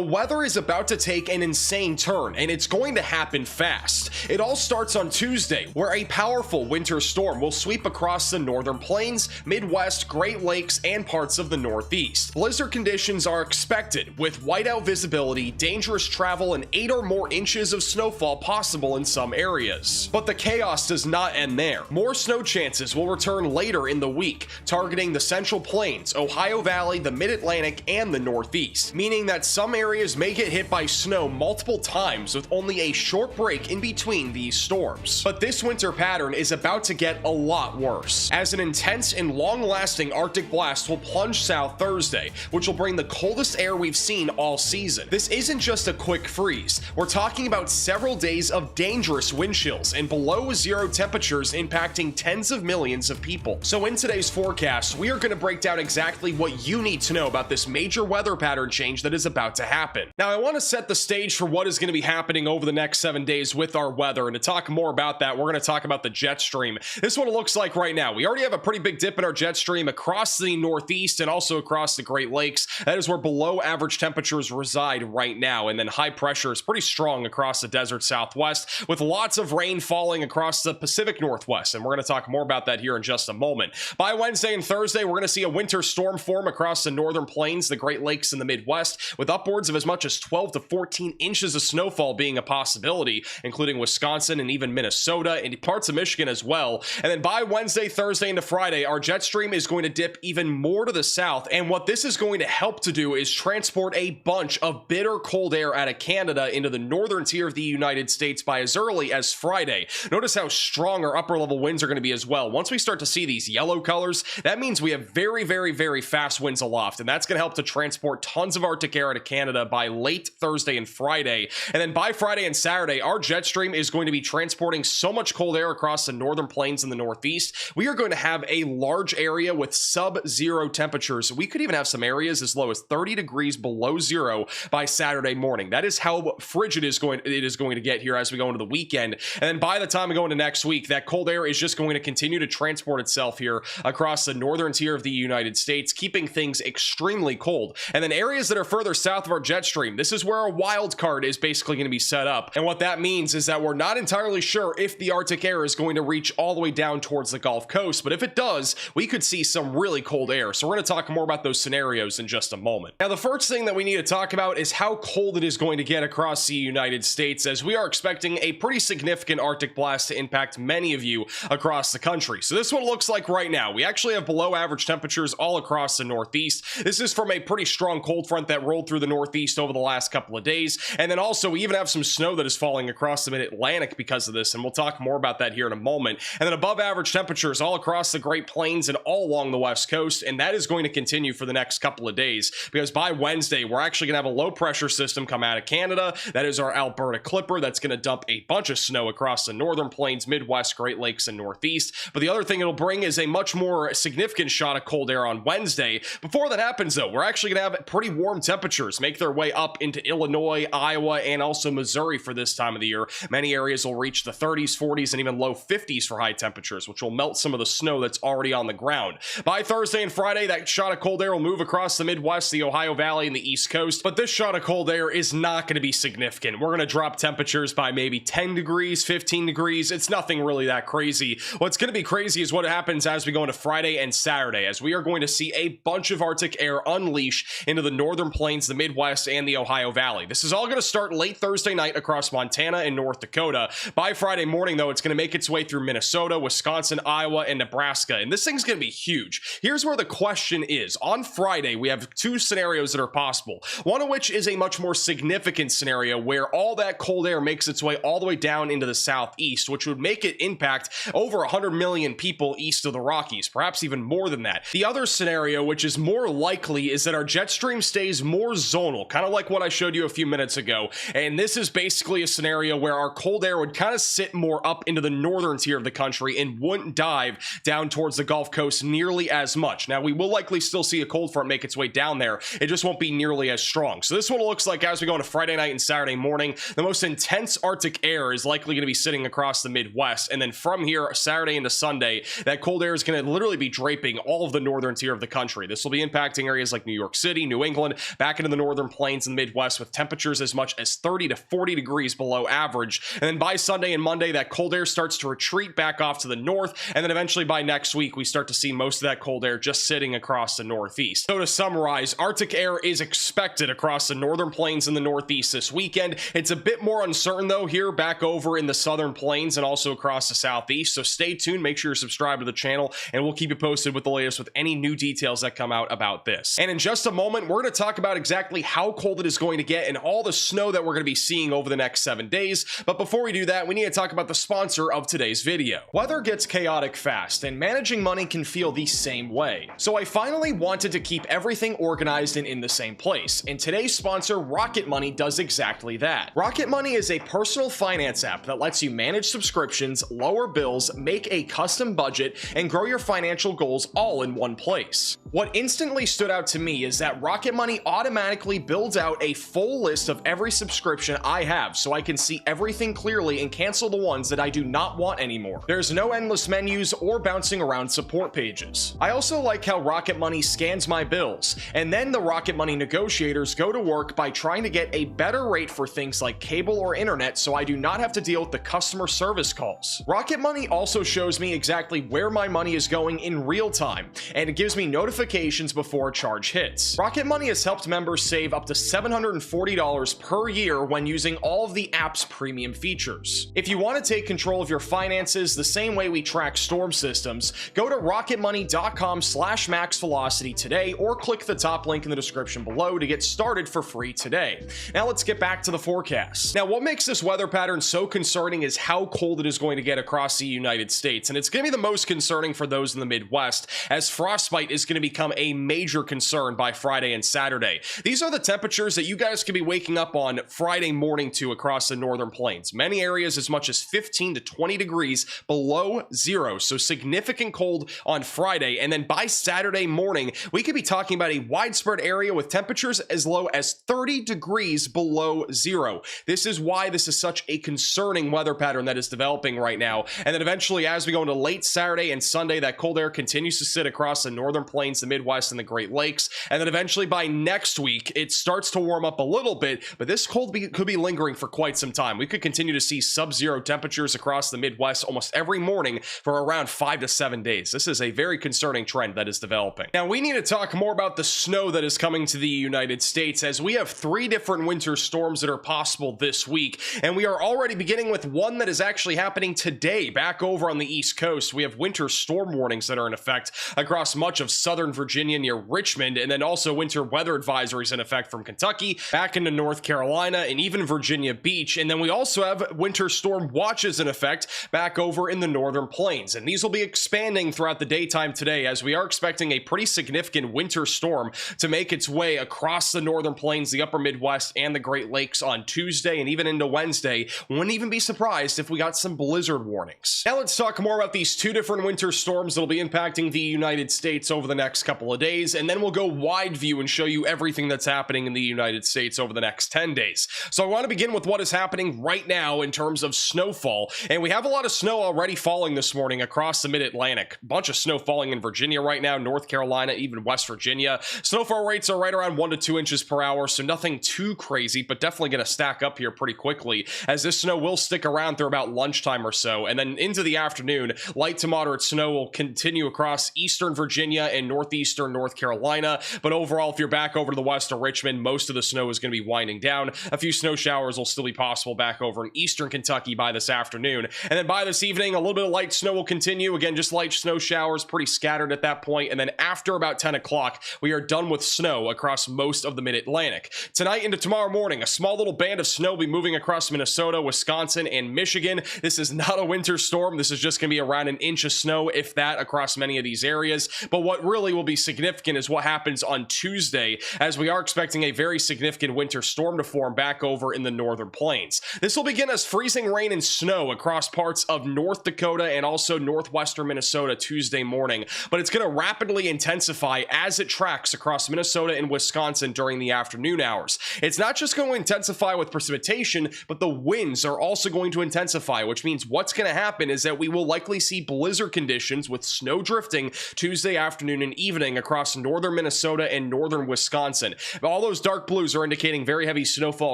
The weather is about to take an insane turn, and it's going to happen fast. It all starts on Tuesday, where a powerful winter storm will sweep across the northern plains, Midwest, Great Lakes, and parts of the Northeast. Blizzard conditions are expected, with whiteout visibility, dangerous travel, and 8 or more inches of snowfall possible in some areas. But the chaos does not end there. More snow chances will return later in the week, targeting the Central Plains, Ohio Valley, the Mid-Atlantic, and the Northeast, meaning that some areas may get hit by snow multiple times with only a short break in between these storms. But this winter pattern is about to get a lot worse, as an intense and long-lasting Arctic blast will plunge south Thursday, which will bring the coldest air we've seen all season. This isn't just a quick freeze. We're talking about several days of dangerous wind chills and below zero temperatures impacting tens of millions of people. So in today's forecast, we are going to break down exactly what you need to know about this major weather pattern change that is about to happen. Now, I want to set the stage for what is going to be happening over the next 7 days with our weather, and to talk more about that, we're going to talk about the jet stream. This is what it looks like right now. We already have a pretty big dip in our jet stream across the Northeast and also across the Great Lakes. That is where below average temperatures reside right now, and then high pressure is pretty strong across the desert Southwest, with lots of rain falling across the Pacific Northwest, and we're going to talk more about that here in just a moment. By Wednesday and Thursday, we're going to see a winter storm form across the northern plains, the Great Lakes, and the Midwest, with upwards of as much as 12 to 14 inches of snowfall being a possibility, including Wisconsin and even Minnesota and parts of Michigan as well. And then by Wednesday, Thursday, into Friday, our jet stream is going to dip even more to the south, and what this is going to help to do is transport a bunch of bitter cold air out of Canada into the northern tier of the United States by as early as Friday. Notice how strong our upper level winds are going to be as well. Once we start to see these yellow colors, that means we have very fast winds aloft, and that's going to help to transport tons of Arctic air out of Canada by late Thursday and Friday. And then by Friday and Saturday, our jet stream is going to be transporting so much cold air across the northern plains and the Northeast. We are going to have a large area with sub-zero temperatures. We could even have some areas as low as 30 degrees below zero by Saturday morning. That is how frigid it is going to get here as we go into the weekend. And then by the time we go into next week, that cold air is just going to continue to transport itself here across the northern tier of the United States, keeping things extremely cold. And then areas that are further south of our jet stream, this is where our wild card is basically going to be set up. And what that means is that we're not entirely sure if the Arctic air is going to reach all the way down towards the Gulf Coast, but if it does, we could see some really cold air. So we're going to talk more about those scenarios in just a moment. Now, the first thing that we need to talk about is how cold it is going to get across the United States, as we are expecting a pretty significant Arctic blast to impact many of you across the country. So this is what it looks like right now. We actually have below average temperatures all across the Northeast. This is from a pretty strong cold front that rolled through the Northeast over the last couple of days. And then also we even have some snow that is falling across the Mid-Atlantic because of this, and we'll talk more about that here in a moment. And then above average temperatures all across the Great Plains and all along the West Coast, and that is going to continue for the next couple of days, because by Wednesday we're actually going to have a low pressure system come out of Canada. That is our Alberta Clipper that's going to dump a bunch of snow across the northern plains, Midwest, Great Lakes, and Northeast. But the other thing it'll bring is a much more significant shot of cold air on Wednesday. Before that happens, though, we're actually going to have pretty warm temperatures make their way up into Illinois, Iowa, and also Missouri for this time of the year. Many areas will reach the 30s, 40s, and even low 50s for high temperatures, which will melt some of the snow that's already on the ground. By Thursday and Friday, that shot of cold air will move across the Midwest, the Ohio Valley, and the East Coast. But this shot of cold air is not going to be significant. We're going to drop temperatures by maybe 10 degrees, 15 degrees. It's nothing really that crazy. What's going to be crazy is what happens as we go into Friday and Saturday, as we are going to see a bunch of Arctic air unleash into the northern plains, the Midwest, and the Ohio Valley. This is all going to start late Thursday night across Montana and North Dakota. By Friday morning, though, it's going to make its way through Minnesota, Wisconsin, Iowa, and Nebraska, and this thing's going to be huge. Here's where the question is. On Friday, we have two scenarios that are possible, one of which is a much more significant scenario where all that cold air makes its way all the way down into the southeast, which would make it impact over 100 million people east of the Rockies, perhaps even more than that. The other scenario, which is more likely, is that our jet stream stays more zonal, kind of like what I showed you a few minutes ago. And this is basically a scenario where our cold air would kind of sit more up into the northern tier of the country and wouldn't dive down towards the Gulf Coast nearly as much. Now, we will likely still see a cold front make its way down there. It just won't be nearly as strong. So this is what it looks like as we go into Friday night and Saturday morning. The most intense Arctic air is likely going to be sitting across the Midwest. And then from here, Saturday into Sunday, that cold air is going to literally be draping all of the northern tier of the country. This will be impacting areas like New York City, New England, back into the northern plains and the Midwest with temperatures as much as 30 to 40 degrees below average. And then by Sunday and Monday, that cold air starts to retreat back off to the north, and then eventually by next week, we start to see most of that cold air just sitting across the northeast. So to summarize, Arctic air is expected across the northern plains and the northeast this weekend. It's a bit more uncertain though here back over in the southern plains and also across the southeast, so stay tuned, make sure you're subscribed to the channel, and we'll keep you posted with the latest with any new details that come out about this. And in just a moment, we're going to talk about exactly how cold it is going to get and all the snow that we're going to be seeing over the next 7 days. But before we do that, we need to talk about the sponsor of today's video. Weather gets chaotic fast, and managing money can feel the same way. So I finally wanted to keep everything organized and in the same place, and today's sponsor, Rocket Money, does exactly that. Rocket Money is a personal finance app that lets you manage subscriptions, lower bills, make a custom budget, and grow your financial goals all in one place. What instantly stood out to me is that Rocket Money automatically builds out a full list of every subscription I have, so I can see everything clearly and cancel the ones that I do not want anymore. There's no endless menus or bouncing around support pages. I also like how Rocket Money scans my bills, and then the Rocket Money negotiators go to work by trying to get a better rate for things like cable or internet, so I do not have to deal with the customer service calls. Rocket Money also shows me exactly where my money is going in real time, and it gives me notifications before a charge hits. Rocket Money has helped members save up to $740 per year when using all of the app's premium features. If you want to take control of your finances the same way we track storm systems, go to rocketmoney.com/maxvelocity today, or click the top link in the description below to get started for free today. Now let's get back to the forecast. Now, what makes this weather pattern so concerning is how cold it is going to get across the United States, and it's going to be the most concerning for those in the Midwest, as frostbite is going to become a major concern by Friday and Saturday. These are the temperatures that you guys could be waking up on Friday morning to across the northern plains. Many areas as much as 15 to 20 degrees below zero, so significant cold on Friday, and then by Saturday morning, we could be talking about a widespread area with temperatures as low as 30 degrees below zero. This is why this is such a concerning weather pattern that is developing right now. And then eventually, as we go into late Saturday and Sunday, that cold air continues to sit across the northern plains, the Midwest, and the Great Lakes. And then eventually by next week, it starts to warm up a little bit, but this cold could be lingering for quite some time. We could continue to see sub-zero temperatures across the Midwest almost every morning for around 5 to 7 days. This is a very concerning trend that is developing. Now, we need to talk more about the snow that is coming to the United States, as we have 3 different winter storms that are possible this week, and we are already beginning with one that is actually happening today back over on the East Coast. We have winter storm warnings that are in effect across much of southern Virginia near Richmond, and then also winter weather advisories in effect from Kentucky back into North Carolina and even Virginia Beach. And then we also have winter storm watches in effect back over in the northern plains, and these will be expanding throughout the daytime today, as we are expecting a pretty significant winter storm to make its way across the northern plains, the upper Midwest, and the Great Lakes on Tuesday and even into Wednesday. Wouldn't even be surprised if we got some blizzard warnings. Now let's talk more about these 2 different winter storms that will be impacting the United States over the next couple of days, and then we'll go wide view and show you everything that's happening in the United States over the next 10 days. So I want to begin with what is happening right now in terms of snowfall, and we have a lot of snow already falling this morning across the mid-Atlantic. A bunch of snow falling in Virginia right now, North Carolina, even West Virginia. Snowfall rates are right around 1 to 2 inches per hour, so nothing too crazy, but definitely going to stack up here pretty quickly, as this snow will stick around through about lunchtime or so, and then into the afternoon, light to moderate snow will continue across eastern Virginia and northeastern North Carolina. But overall, if you're back over to the west of Richmond, most of the snow is going to be winding down. A few snow showers will still be possible back over in eastern Kentucky by this afternoon, and then by this evening, a little bit of light snow will continue. Again, just light snow showers, pretty scattered at that point, and then after about 10 o'clock, we are done with snow across most of the mid-Atlantic. Tonight into tomorrow morning, a small little band of snow will be moving across Minnesota, Wisconsin, and Michigan. This is not a winter storm. This is just going to be around an inch of snow, if that, across many of these areas. But what really will be significant is what happens on Tuesday, as we are expecting a very significant winter storm to form back over in the northern plains. This will begin as freezing rain and snow across parts of North Dakota and also northwestern Minnesota Tuesday morning, but it's going to rapidly intensify as it tracks across Minnesota and Wisconsin during the afternoon hours. It's not just going to intensify with precipitation, but the winds are also going to intensify, which means what's going to happen is that we will likely see blizzard conditions with snow drifting Tuesday afternoon and evening across northern Minnesota and northern Wisconsin. all those dark blues are indicating very heavy snowfall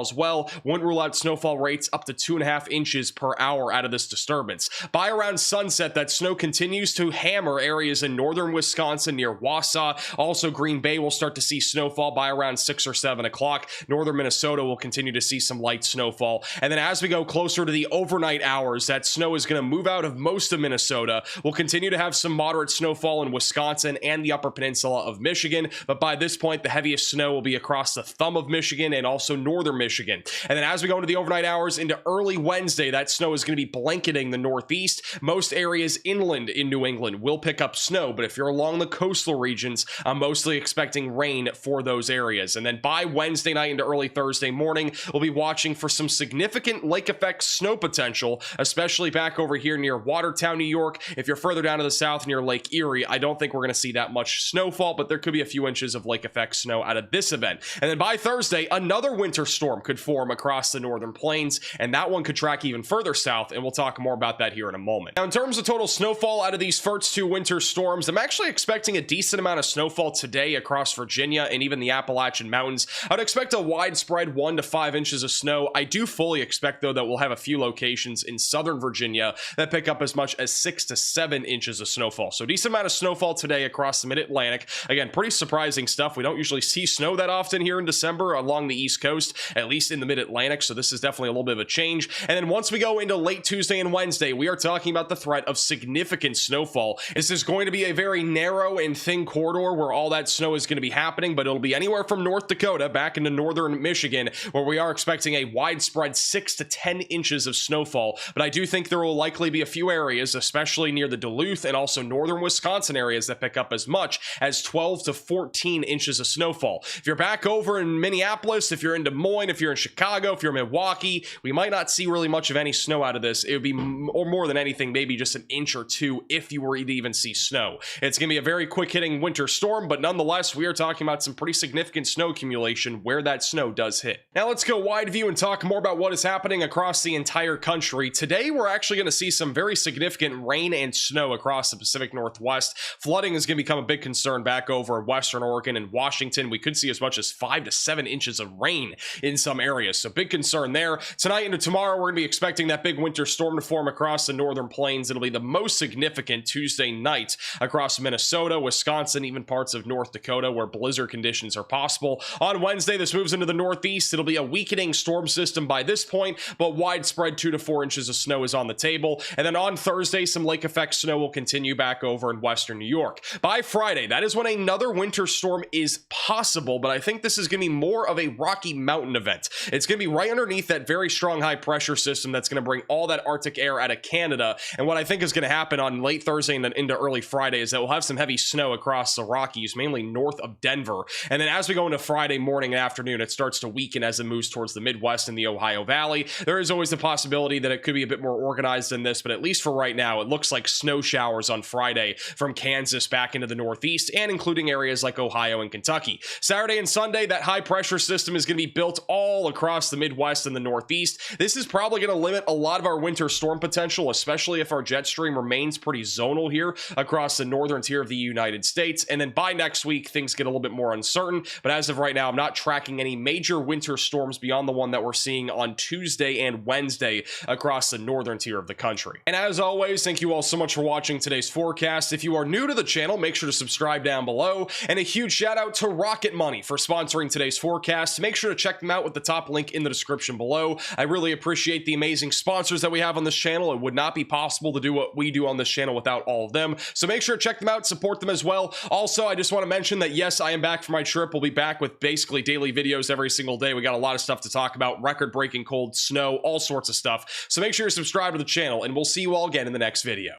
as well. Wouldn't rule out snowfall rates up to 2.5 inches per hour out of this disturbance. By around sunset, that snow continues to hammer areas in northern Wisconsin near Wausau. Also, Green Bay will start to see snowfall by around 6 or 7 o'clock. Northern Minnesota will continue to see some light snowfall. And then as we go closer to the overnight hours, that snow is going to move out of most of Minnesota. We'll continue to have some moderate snowfall in Wisconsin and the upper peninsula of Michigan. But by this point, the heaviest snow will be across the thumb of Michigan and also northern Michigan. And then as we go into the overnight hours into early Wednesday, that snow is going to be blanketing the Northeast. Most areas inland in New England will pick up snow, but if you're along the coastal regions, I'm mostly expecting rain for those areas. And then by Wednesday night into early Thursday morning, we'll be watching for some significant lake effect snow potential, especially back over here near Watertown, New York. If you're further down to the south near Lake Erie, I don't think we're going to see that much snowfall, but there could be a few inches of lake effect snow out of this event. And then by Thursday, another winter storm could form across the northern plains, and that one could track even further south, and we'll talk more about that here in a moment. Now, in terms of total snowfall out of these first two winter storms, I'm actually expecting a decent amount of snowfall today across Virginia and even the Appalachian Mountains. I'd expect a widespread 1 to 5 inches of snow. I do fully expect, though, that we'll have a few locations in southern Virginia that pick up as much as 6 to 7 inches of snowfall. So decent amount of snowfall today across the mid-Atlantic. Again, pretty surprising stuff. We don't usually see snow that often here in December along the East Coast, at least in the mid-Atlantic, so this is definitely a little bit of a change. And then once we go into late Tuesday and Wednesday, we are talking about the threat of significant snowfall. This is going to be a very narrow and thin corridor where all that snow is going to be happening, but it'll be anywhere from North Dakota back into northern Michigan, where we are expecting a widespread 6 to 10 inches of snowfall. But I do think there will likely be a few areas, especially near the Duluth and also northern Wisconsin areas, that pick up as much as 12 to 14 inches of snowfall. If you're back over in Minneapolis, if you're in Des Moines, if you're in Chicago, if you're in Milwaukee, we might not see really much of any snow out of this. It would be, or more than anything, maybe just an inch or two if you were to even see snow. It's going to be a very quick hitting winter storm, but nonetheless, we are talking about some pretty significant snow accumulation where that snow does hit. Now let's go wide view and talk more about what is happening across the entire country. Today, we're actually going to see some very significant rain and snow across the Pacific Northwest. Flooding is going to become a big concern back over in Western Oregon and Washington. We could see as much as 5 to 7 inches of rain in some areas, so big concern there. Tonight into tomorrow, we're going to be expecting that big winter storm to form across the northern plains. It'll be the most significant Tuesday night across Minnesota, Wisconsin, even parts of North Dakota where blizzard conditions are possible. On Wednesday, this moves into the Northeast. It'll be a weakening storm system by this point, but widespread 2 to 4 inches of snow is on the table. And then on Thursday, some lake effect snow will continue back over in Western New York. By Friday, that is when another winter storm is possible, but I think this is going to be more of a Rocky Mountain event. It's going to be right underneath that very strong high pressure system that's going to bring all that Arctic air out of Canada. And what I think is going to happen on late Thursday and then into early Friday is that we'll have some heavy snow across the Rockies, mainly north of Denver. And then as we go into Friday morning and afternoon, it starts to weaken as it moves towards the Midwest and the Ohio Valley. There is always the possibility that it could be a bit more organized than this, but at least for right now, it looks like snow showers on Friday from Kansas back into the Northeast and including areas like Ohio and Kentucky. Saturday and Sunday, that high pressure system is going to be built all across the Midwest and the Northeast. This is probably going to limit a lot of our winter storm potential, especially if our jet stream remains pretty zonal here across the northern tier of the United States. And then by next week, things get a little bit more uncertain. But as of right now, I'm not tracking any major winter storms beyond the one that we're seeing on Tuesday and Wednesday across the northern tier of the country. And as always, thank you all so much for watching today's forecast. If you are new to the channel, make sure to subscribe down below. And a huge shout out to Rocket Money for sponsoring today's forecast. Make sure to check them out with the top link in the description below. I really appreciate the amazing sponsors that we have on this channel. It would not be possible to do what we do on this channel without all of them. So make sure to check them out, support them as well. Also, I just want to mention that yes, I am back from my trip. We'll be back with basically daily videos every single day. We got a lot of stuff to talk about, record-breaking cold, snow, all sorts of stuff. So make sure you're subscribed to the channel, and we'll see you all again in the next video.